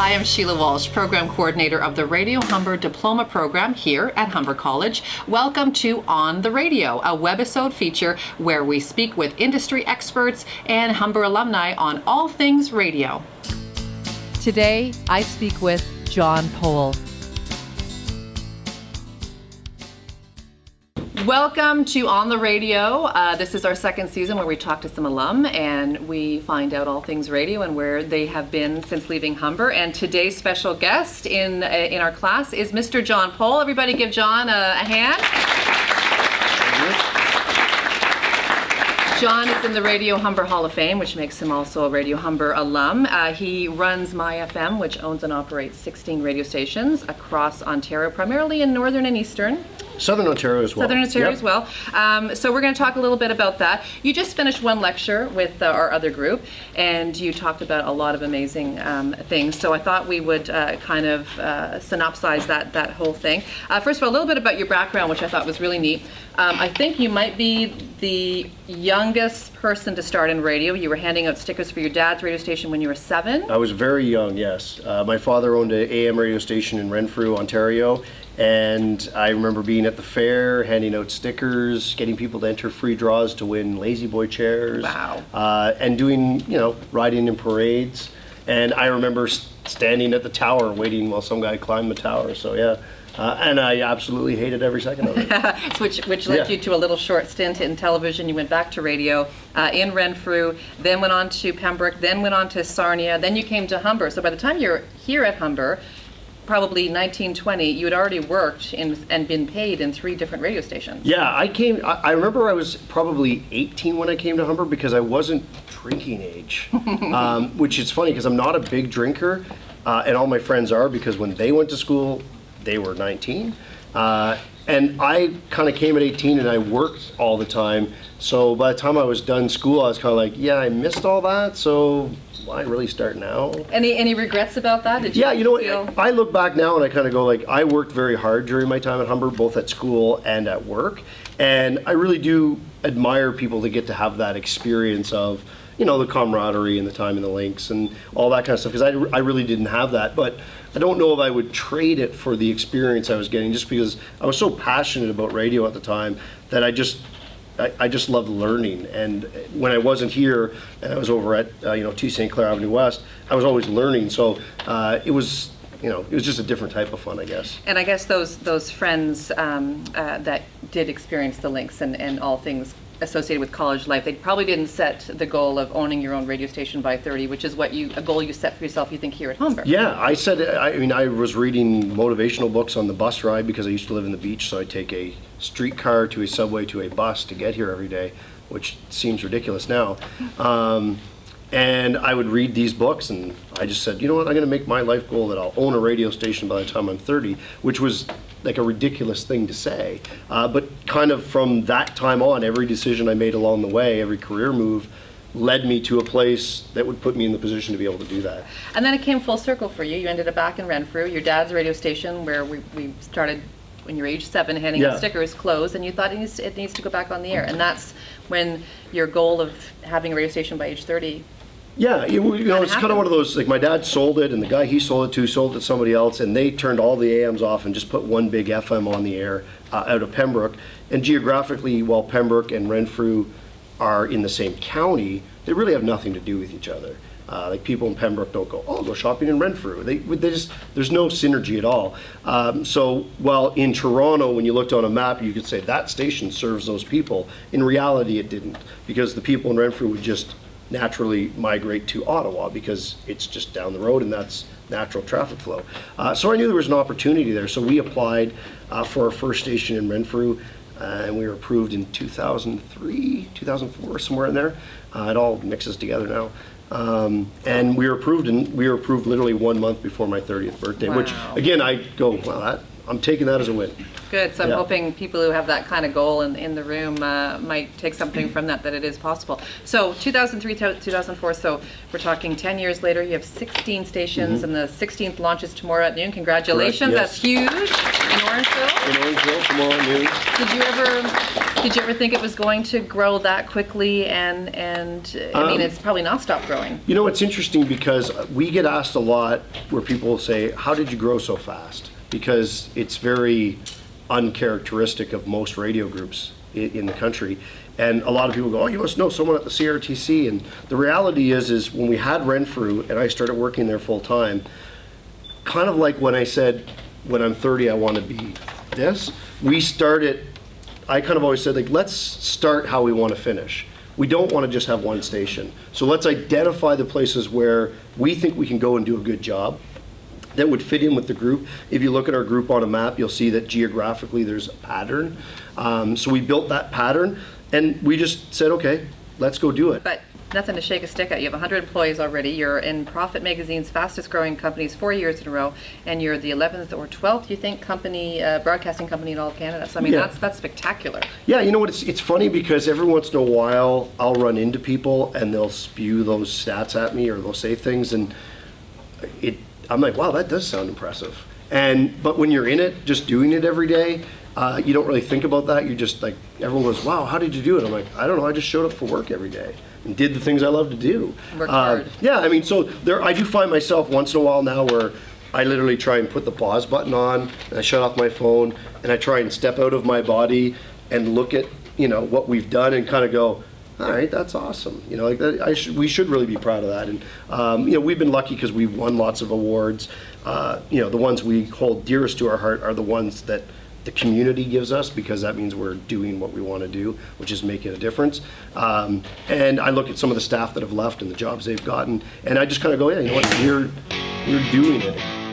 I am Sheila Walsh, Program Coordinator of the Radio Humber Diploma Program here at Humber College. Welcome to On the Radio, a webisode feature where we speak with industry experts and Humber alumni on all things radio. Today, I speak with Jon Pole. Welcome to On the Radio. This is our second season where we talk to some alum and we find out all things radio and where they have been since leaving Humber. And today's special guest in our class is Mr. Jon Pole. Everybody give Jon a hand. Jon is in the Radio Humber Hall of Fame, which makes him also a Radio Humber alum. He runs MyFM, which owns and operates 16 radio stations across Ontario, primarily in Northern and Eastern. Southern Ontario as well. Southern Ontario as well. So we're going to talk a little bit about that. You just finished one lecture with our other group, and you talked about a lot of amazing things. So I thought we would kind of synopsize that whole thing. First of all, a little bit about your background, which I thought was really neat. I think you might be the youngest person to start in radio. You were handing out stickers for your dad's radio station when you were 7. I was very young, yes. My father owned an AM radio station in Renfrew, Ontario. And I remember being at the fair, handing out stickers, getting people to enter free draws to win Lazy Boy chairs. Wow. And doing, riding in parades. And I remember standing at the tower waiting while some guy climbed the tower. So yeah. And I absolutely hated every second of it. which led you to a little short stint in television. You went back to radio in Renfrew, then went on to Pembroke, then went on to Sarnia, then you came to Humber. So by the time you're here at Humber, probably 1920, you had already worked and been paid in 3 different radio stations. Yeah, I remember I was probably 18 when I came to Humber because I wasn't drinking age, which is funny because I'm not a big drinker, and all my friends are because when they went to school, they were 19. And I kind of came at 18 and I worked all the time. So by the time I was done school, I was kind of like, yeah, I missed all that, so why really start now? Any regrets about that? Did you what? I look back now and I kind of go like, I worked very hard during my time at Humber, both at school and at work. And I really do admire people that get to have that experience of, the camaraderie and the time in the links and all that kind of stuff, because I really didn't have that. But I don't know if I would trade it for the experience I was getting, just because I was so passionate about radio at the time that I just loved learning. And when I wasn't here and I was over at 2 St. Clair Avenue West, I was always learning. So it was just a different type of fun, I guess. And I guess those friends that did experience the links and all things associated with college life, they probably didn't set the goal of owning your own radio station by 30, which is a goal you set for yourself, you think, here at Humber. Yeah, I was reading motivational books on the bus ride because I used to live in the beach, so I'd take a streetcar to a subway to a bus to get here every day, which seems ridiculous now. And I would read these books, and I just said, you know what, I'm going to make my life goal that I'll own a radio station by the time I'm 30, which was like a ridiculous thing to say. But kind of from that time on, every decision I made along the way, every career move, led me to a place that would put me in the position to be able to do that. And then it came full circle for you. You ended up back in Renfrew. Your dad's radio station, where we started when you were age 7, handing out stickers, closed, and you thought it needs to go back on the air. And that's when your goal of having a radio station by age 30. Yeah, it's kind of one of those, like my dad sold it and the guy he sold it to sold it to somebody else, and they turned all the AMs off and just put one big FM on the air out of Pembroke. And geographically, while Pembroke and Renfrew are in the same county, they really have nothing to do with each other. Like people in Pembroke don't go shopping in Renfrew. There's no synergy at all. So while in Toronto, when you looked on a map, you could say that station serves those people. In reality, it didn't, because the people in Renfrew would just naturally migrate to Ottawa because it's just down the road and that's natural traffic flow. So I knew there was an opportunity there. So we applied for our first station in Renfrew, and we were approved in 2003, 2004, somewhere in there. It all mixes together now. And we were approved literally 1 month before my 30th birthday, which again, I go, well, I'm taking that as a win. Good. So I'm Yeah. hoping people who have that kind of goal in the room might take something from that it is possible. So 2003, 2004, so we're talking 10 years later, you have 16 stations and the 16th launches tomorrow at noon. Congratulations. Correct, That's huge in Orangeville. In Orangeville tomorrow noon. Did you ever think it was going to grow that quickly? And I mean, it's probably not stopped growing. You know, it's interesting because we get asked a lot where people say, how did you grow so fast? Because it's very uncharacteristic of most radio groups in the country. And a lot of people go, oh, you must know someone at the CRTC. And the reality is when we had Renfrew and I started working there full time, kind of like when I said, when I'm 30, I want to be this, I kind of always said, like, let's start how we want to finish. We don't want to just have one station. So let's identify the places where we think we can go and do a good job that would fit in with the group. If you look at our group on a map, you'll see that geographically there's a pattern. So we built that pattern and we just said, okay, let's go do it. But nothing to shake a stick at. You have 100 employees already. You're in Profit Magazine's fastest growing companies 4 years in a row, and you're the 11th or 12th, you think, broadcasting company in all of Canada. So I mean, Yeah. that's spectacular. Yeah, you know what, it's funny because every once in a while I'll run into people and they'll spew those stats at me or they'll say things and I'm like, wow, that does sound impressive. But when you're in it, just doing it every day, you don't really think about that. You're just like, everyone goes, wow, how did you do it? I'm like, I don't know, I just showed up for work every day and did the things I love to do. Worked hard. Yeah, I mean, so I do find myself once in a while now where I literally try and put the pause button on and I shut off my phone and I try and step out of my body and look at, what we've done and kind of go, all right, that's awesome. Like that, we should really be proud of that. And we've been lucky because we've won lots of awards. The ones we hold dearest to our heart are the ones that the community gives us, because that means we're doing what we want to do, which is making a difference. And I look at some of the staff that have left and the jobs they've gotten, and I just kind of go, yeah, you know what, you're doing it.